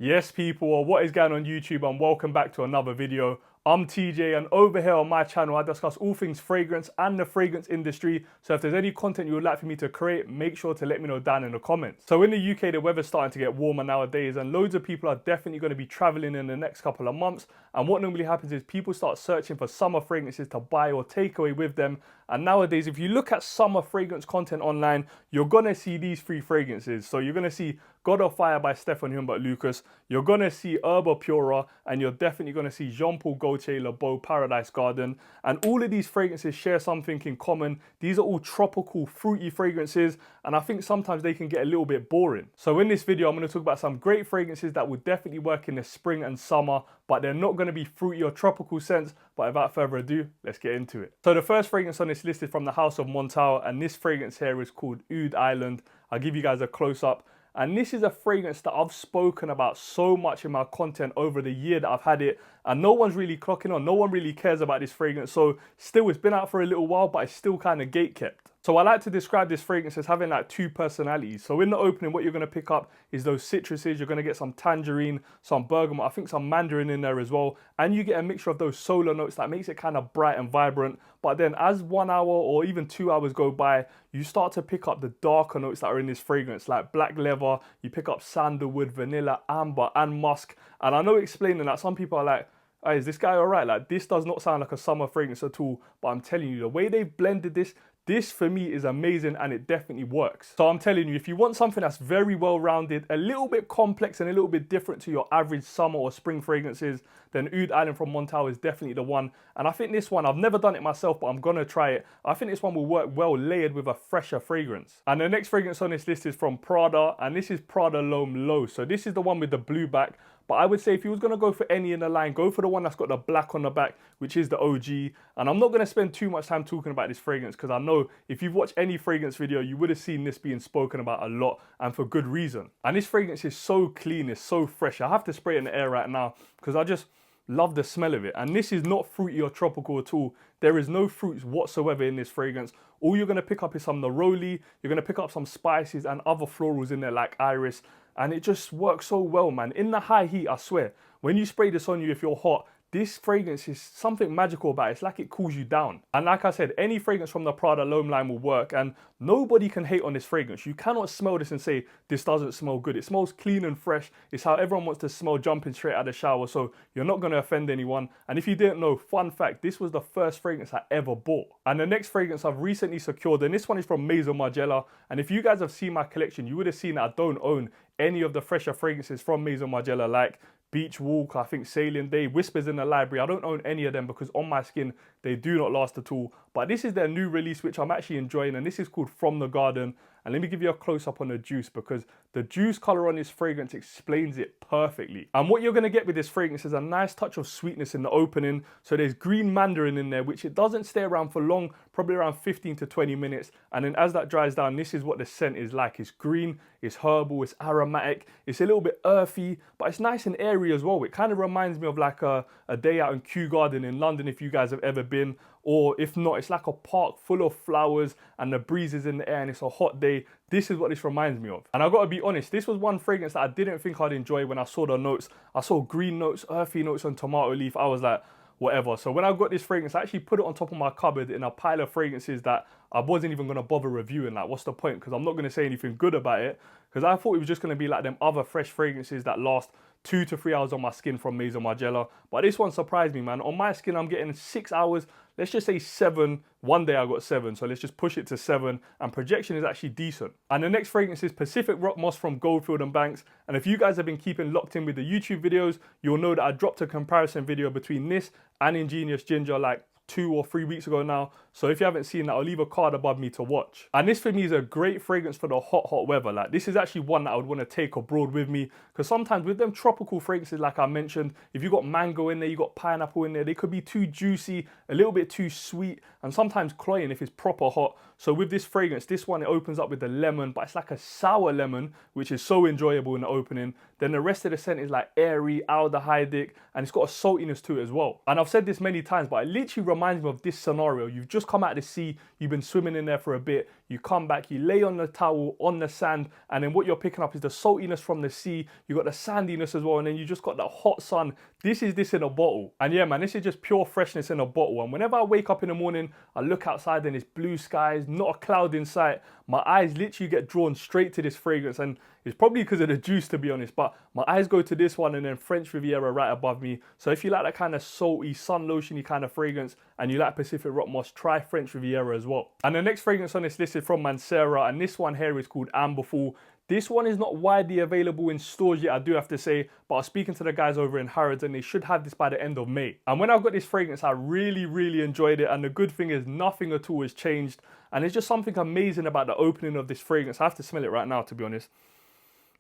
Yes, people, or what is going on YouTube, and welcome back to another video. I'm TJ, and over here on my channel, I discuss all things fragrance and the fragrance industry. So if there's any content you would like for me to create, make sure to let me know down in the comments. So in the UK, the weather's starting to get warmer nowadays, and loads of people are definitely going to be traveling in the next couple of months. And what normally happens is people start searching for summer fragrances to buy or take away with them. And nowadays, if you look at summer fragrance content online, you're gonna see these three fragrances. So you're gonna see God of Fire by Stefan Humbert Lucas, you're gonna see Herba Pura, and you're definitely gonna see Jean Paul Gaultier Le Beau Paradise Garden. And all of these fragrances share something in common. These are all tropical, fruity fragrances, and I think sometimes they can get a little bit boring. So in this video, I'm gonna talk about some great fragrances that will definitely work in the spring and summer, but they're not gonna be fruity or tropical scents. But without further ado, let's get into it. So the first fragrance on this list is from the House of Montal, and this fragrance here is called Oud Island. I'll give you guys a close-up. And this is a fragrance that I've spoken about so much in my content over the year that I've had it, and no one's really clocking on. No one really cares about this fragrance. So still, it's been out for a little while, but it's still kind of gatekept. So I like to describe this fragrance as having like two personalities. So in the opening, what you're going to pick up is those citruses. You're going to get some tangerine, some bergamot, I think some mandarin in there as well. And you get a mixture of those solar notes that makes it kind of bright and vibrant. But then as 1 hour or even 2 hours go by, you start to pick up the darker notes that are in this fragrance, like black leather. You pick up sandalwood, vanilla, amber, and musk. And I know explaining that, some people are like, hey, is this guy all right? Like, this does not sound like a summer fragrance at all. But I'm telling you, the way they've blended this for me is amazing, and it definitely works. So I'm telling you, if you want something that's very well-rounded, a little bit complex and a little bit different to your average summer or spring fragrances, then Oud Island from Montal is definitely the one. And I think this one, I've never done it myself, but I'm gonna try it. I think this one will work well layered with a fresher fragrance. And the next fragrance on this list is from Prada, and this is Prada L'Homme Low. So this is the one with the blue back. But I would say if you was going to go for any in the line, go for the one that's got the black on the back, which is the OG. And I'm not going to spend too much time talking about this fragrance, because I know if you've watched any fragrance video, you would have seen this being spoken about a lot, and for good reason. And this fragrance is so clean, it's so fresh. I have to spray it in the air right now because I just love the smell of it. And this is not fruity or tropical at all. There is no fruits whatsoever in this fragrance. All you're going to pick up is some neroli, you're going to pick up some spices and other florals in there like iris. And it just works so well, man. In the high heat, I swear, when you spray this on you, if you're hot, this fragrance is something magical about it. It's like it cools you down. And like I said, any fragrance from the Prada L'Homme line will work, and nobody can hate on this fragrance. You cannot smell this and say, this doesn't smell good. It smells clean and fresh. It's how everyone wants to smell jumping straight out of the shower, so you're not going to offend anyone. And if you didn't know, fun fact, this was the first fragrance I ever bought. And the next fragrance I've recently secured, and this one is from Maison Margiela. And if you guys have seen my collection, you would have seen that I don't own any of the fresher fragrances from Maison Margiela, like Beach Walk, I think Sailing Day, Whispers in the Library. I don't own any of them because on my skin, they do not last at all. But this is their new release, which I'm actually enjoying, and this is called From the Garden. And let me give you a close-up on the juice, because the juice color on this fragrance explains it perfectly. And what you're going to get with this fragrance is a nice touch of sweetness in the opening. So there's green mandarin in there, which it doesn't stay around for long, probably around 15 to 20 minutes. And then as that dries down, this is what the scent is like. It's green, it's herbal, it's aromatic, it's a little bit earthy, but it's nice and airy as well. It kind of reminds me of like a day out in Kew Garden in London, if you guys have ever been. Or if not, it's like a park full of flowers and the breeze is in the air and it's a hot day. This is what this reminds me of. And I've got to be honest, this was one fragrance that I didn't think I'd enjoy when I saw the notes. I saw green notes, earthy notes on tomato leaf. I was like, whatever. So when I got this fragrance, I actually put it on top of my cupboard in a pile of fragrances that I wasn't even going to bother reviewing. Like, what's the point? Because I'm not going to say anything good about it, because I thought it was just going to be like them other fresh fragrances that last 2 to 3 hours on my skin from Maison Margiela. But this one surprised me, man. On my skin, I'm getting 6 hours. Let's just say 7. One day I got 7, so let's just push it to 7. And projection is actually decent. And the next fragrance is Pacific Rock Moss from Goldfield and Banks. And if you guys have been keeping locked in with the YouTube videos, you'll know that I dropped a comparison video between this and Ingenious Ginger like 2 or 3 weeks ago now. So if you haven't seen that, I'll leave a card above me to watch. And this for me is a great fragrance for the hot weather. Like, this is actually one that I would want to take abroad with me, because sometimes with them tropical fragrances, like I mentioned, if you got mango in there, you got pineapple in there, they could be too juicy, a little bit too sweet, and sometimes cloying if it's proper hot. So with this fragrance, this one, it opens up with the lemon, but it's like a sour lemon, which is so enjoyable in the opening. Then the rest of the scent is like airy, aldehydic, and it's got a saltiness to it as well. And I've said this many times, but it literally reminds me of this scenario. You've just come out of the sea, you've been swimming in there for a bit, you come back, you lay on the towel, on the sand, and then what you're picking up is the saltiness from the sea, you got the sandiness as well, and then you just got that hot sun. This is this in a bottle. And yeah, man, this is just pure freshness in a bottle. And whenever I wake up in the morning, I look outside and it's blue skies, not a cloud in sight, my eyes literally get drawn straight to this fragrance. And it's probably because of the juice, to be honest, but my eyes go to this one and then French Riviera right above me. So if you like that kind of salty, sun lotiony kind of fragrance and you like Pacific Rock Moss, try French Riviera as well. And the next fragrance on this list is from Mancera, and this one here is called Amberful. This one is not widely available in stores yet, I do have to say, but I was speaking to the guys over in Harrods and they should have this by the end of May. And when I got this fragrance, I really enjoyed it. And the good thing is nothing at all has changed. And it's just something amazing about the opening of this fragrance. I have to smell it right now, to be honest.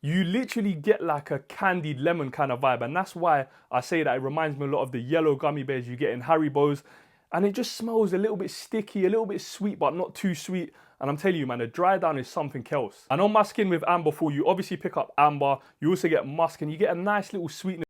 You literally get like a candied lemon kind of vibe. And that's why I say that it reminds me a lot of the yellow gummy bears you get in Haribo's. And it just smells a little bit sticky, a little bit sweet, but not too sweet. And I'm telling you, man, the dry down is something else. And on my skin with Amberful, you obviously pick up amber, you also get musk, and you get a nice little sweetness.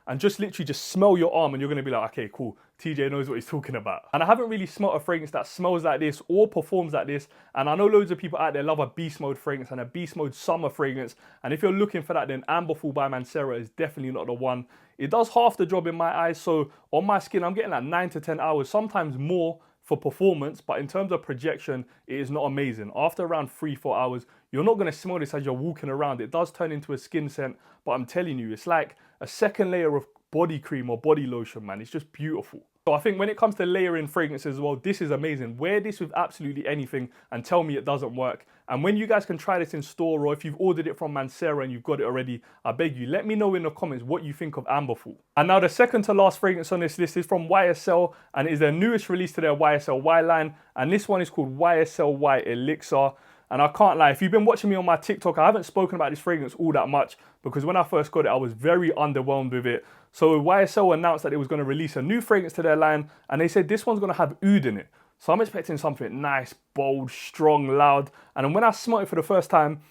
And just literally just smell your arm and you're gonna be like, okay, cool, TJ knows what he's talking about. And I haven't really smelled a fragrance that smells like this or performs like this. And I know loads of people out there love a beast mode fragrance and a beast mode summer fragrance. And if you're looking for that, then Amberful by Mancera is definitely not the one. It does half the job in my eyes. So on my skin, I'm getting like 9 to 10 hours, sometimes more for performance. But in terms of projection, it is not amazing. After around 3-4 hours, you're not gonna smell this as you're walking around. It does turn into a skin scent, but I'm telling you, it's like a second layer of body cream or body lotion, man. It's just beautiful. So I think when it comes to layering fragrances as well, this is amazing. Wear this with absolutely anything and tell me it doesn't work. And when you guys can try this in store, or if you've ordered it from Mancera and you've got it already, I beg you, let me know in the comments what you think of Amberful. And now the second to last fragrance on this list is from YSL, and it is their newest release to their YSL Y line. And this one is called YSL Y Elixir. And I can't lie, if you've been watching me on my TikTok, I haven't spoken about this fragrance all that much because when I first got it, I was very underwhelmed with it. So YSL announced that it was going to release a new fragrance to their line, and they said this one's going to have oud in it. So I'm expecting something nice, bold, strong, loud. And when I smelled it for the first time,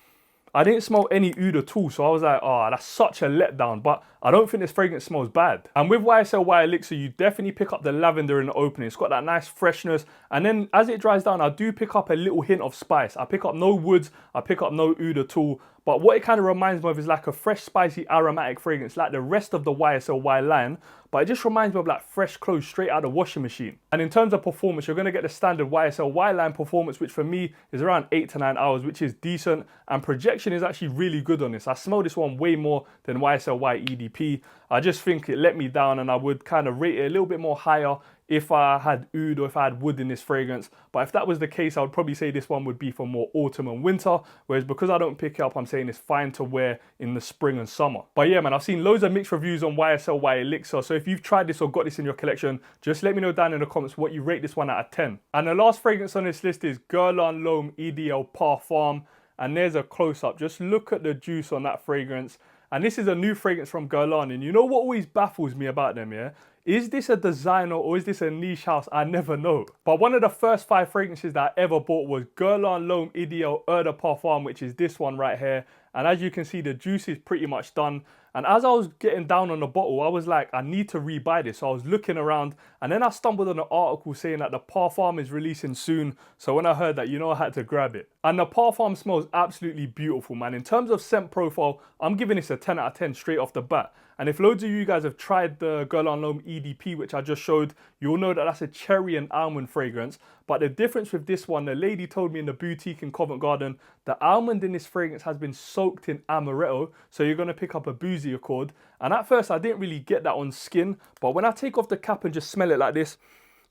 I didn't smell any oud at all, so I was like, oh, that's such a letdown. But I don't think this fragrance smells bad. And with YSL Y Elixir, you definitely pick up the lavender in the opening. It's got that nice freshness. And then as it dries down, I do pick up a little hint of spice. I pick up no woods, I pick up no oud at all. But what it kind of reminds me of is like a fresh, spicy, aromatic fragrance, like the rest of the YSL Y line. But it just reminds me of like fresh clothes straight out of the washing machine. And in terms of performance, you're going to get the standard YSL Y line performance, which for me is around 8 to 9 hours, which is decent. And projection is actually really good on this. I smell this one way more than YSL Y EDP. I just think it let me down, and I would kind of rate it a little bit more higher if I had oud or if I had wood in this fragrance. But if that was the case, I would probably say this one would be for more autumn and winter. Whereas because I don't pick it up, I'm saying it's fine to wear in the spring and summer. But yeah, man, I've seen loads of mixed reviews on YSL Y Elixir. So if you've tried this or got this in your collection, just let me know down in the comments what you rate this one out of 10. And the last fragrance on this list is L'Homme EDL Parfum. And there's a close-up. Just look at the juice on that fragrance. And this is a new fragrance from Guerlain. And you know what always baffles me about them, yeah? Is this a designer or is this a niche house? I never know. But one of the first 5 fragrances that I ever bought was L'Homme EDL Eau de Parfum, which is this one right here. And as you can see, the juice is pretty much done. And as I was getting down on the bottle, I was like, I need to rebuy this. So I was looking around and then I stumbled on an article saying that the Parfum is releasing soon. So when I heard that, you know, I had to grab it. And the Parfum smells absolutely beautiful, man. In terms of scent profile, I'm giving this a 10 out of 10 straight off the bat. And if loads of you guys have tried the L'Homme EDP, which I just showed, you'll know that that's a cherry and almond fragrance. But the difference with this one, the lady told me in the boutique in Covent Garden, the almond in this fragrance has been soaked in amaretto. So you're going to pick up a boozy accord. And at first, I didn't really get that on skin. But when I take off the cap and just smell it like this,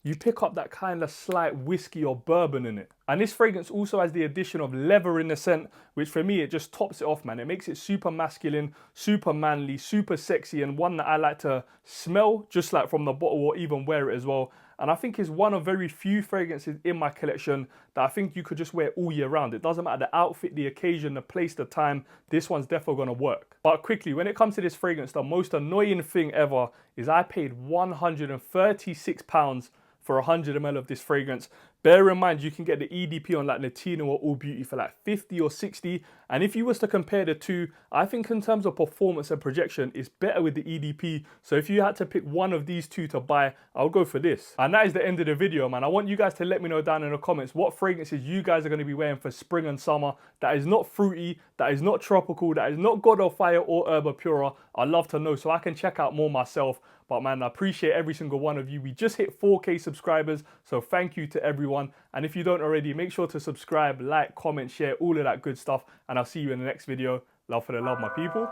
you pick up that kind of slight whiskey or bourbon in it. And this fragrance also has the addition of leather in the scent, which for me, it just tops it off, man. It makes it super masculine, super manly, super sexy, and one that I like to smell just like from the bottle or even wear it as well. And I think it's one of very few fragrances in my collection that I think you could just wear all year round. It doesn't matter the outfit, the occasion, the place, the time. This one's definitely gonna work. But quickly, when it comes to this fragrance, the most annoying thing ever is I paid £136 for 100 ml of this fragrance. Bear in mind, you can get the EDP on like Latino or All Beauty for like 50 or 60. And if you was to compare the two, I think in terms of performance and projection, it's better with the EDP. So if you had to pick one of these two to buy, I'll go for this. And that is the end of the video, man. I want you guys to let me know down in the comments what fragrances you guys are going to be wearing for spring and summer that is not fruity, that is not tropical, that is not God of Fire or Herba Pura. I'd love to know so I can check out more myself. But man, I appreciate every single one of you. We just hit 4K subscribers, so thank you to everyone. And if you don't already, make sure to subscribe, like, comment, share, all of that good stuff. And I'll see you in the next video. Love for the love, my people.